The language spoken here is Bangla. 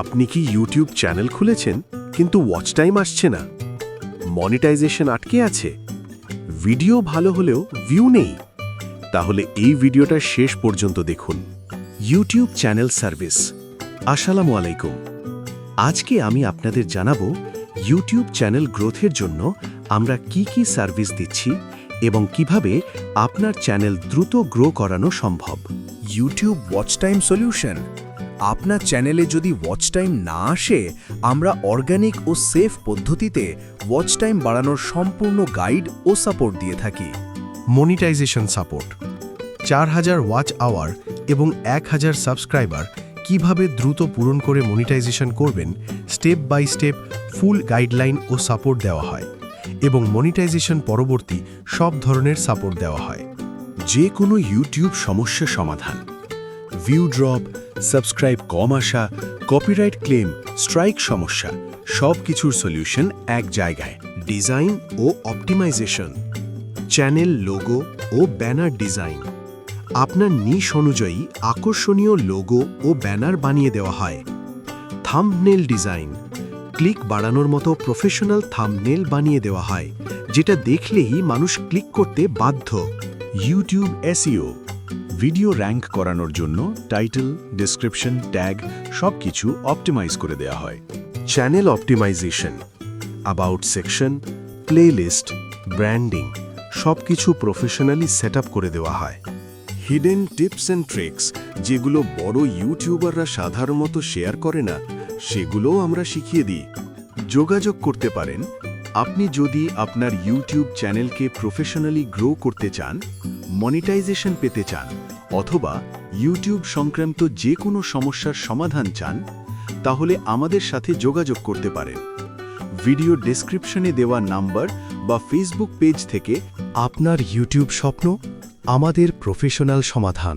আপনি কি ইউটিউব চ্যানেল খুলেছেন কিন্তু ওয়াচ টাইম আসছে না? মনিটাইজেশন আটকে আছে? ভিডিও ভালো হলেও ভিউ নেই? তাহলে এই ভিডিওটা শেষ পর্যন্ত দেখুন। YouTube channel service. আসসালামু আলাইকুম। আজকে আমি আপনাদের জানাবো ইউটিউব চ্যানেল গ্রোথের জন্য আমরা কি কি সার্ভিস দিচ্ছি এবং কিভাবে আপনার চ্যানেল দ্রুত গ্রো করানো সম্ভব। YouTube watch time solution. আপনার চ্যানেলে যদি ওয়াচ টাইম না আসে, আমরা অর্গানিক ও সেফ পদ্ধতিতে ওয়াচ টাইম বাড়ানোর সম্পূর্ণ গাইড ও সাপোর্ট দিয়ে থাকি। Monetization support. 4000 ওয়াচ আওয়ার এবং 1000 সাবস্ক্রাইবার কিভাবে দ্রুত পূরণ করে মনিটাইজেশন করবেন, step by step full guideline ও সাপোর্ট দেওয়া হয় এবং মনিটাইজেশন পরবর্তী সব ধরনের সাপোর্ট দেওয়া হয়। যে কোনো ইউটিউব সমস্যা সমাধান, ভিউ ড্রপ, সাবস্ক্রাইব কম আসা, কপিরাইট ক্লেম, স্ট্রাইক সমস্যা, সব কিছুর সলিউশন এক জায়গায়। ডিজাইন ও অপটিমাইজেশন, চ্যানেল লোগো ও ব্যানার ডিজাইন। আপনার নিশ অনুযায়ী আকর্ষণীয় লোগো ও ব্যানার বানিয়ে দেওয়া হয়। থাম্বনেল ডিজাইন, ক্লিক বাড়ানোর মতো প্রফেশনাল থাম্বনেল বানিয়ে দেওয়া হয়, যেটা দেখলেই মানুষ ক্লিক করতে বাধ্য। ইউটিউব এসইও, ভিডিও র্যাঙ্ক করানোর জন্য টাইটেল, ডেসক্রিপশন, ট্যাগ সবকিছু অপটিমাইজ করে দেওয়া হয়। Channel optimisation, about section, playlist, branding সবকিছু প্রফেশনালি সেটআপ করে দেওয়া হয়। হিডেন টিপস অ্যান্ড ট্রিক্স, যেগুলো বড় ইউটিউবাররা সাধারণত শেয়ার করে না, সেগুলোও আমরা শিখিয়ে দিই। যোগাযোগ করতে পারেন আপনি যদি আপনার ইউটিউব চ্যানেলকে প্রফেশনালি গ্রো করতে চান, মনিটাইজেশন পেতে চান অথবা ইউটিউব সংক্রান্ত যে কোনো সমস্যার সমাধান চান, তাহলে আমাদের সাথে যোগাযোগ করতে পারেন। ভিডিও ডেসক্রিপশনে দেওয়া নাম্বার বা ফেসবুক পেজ থেকে আপনার ইউটিউব স্বপ্ন, আমাদের প্রফেশনাল সমাধান।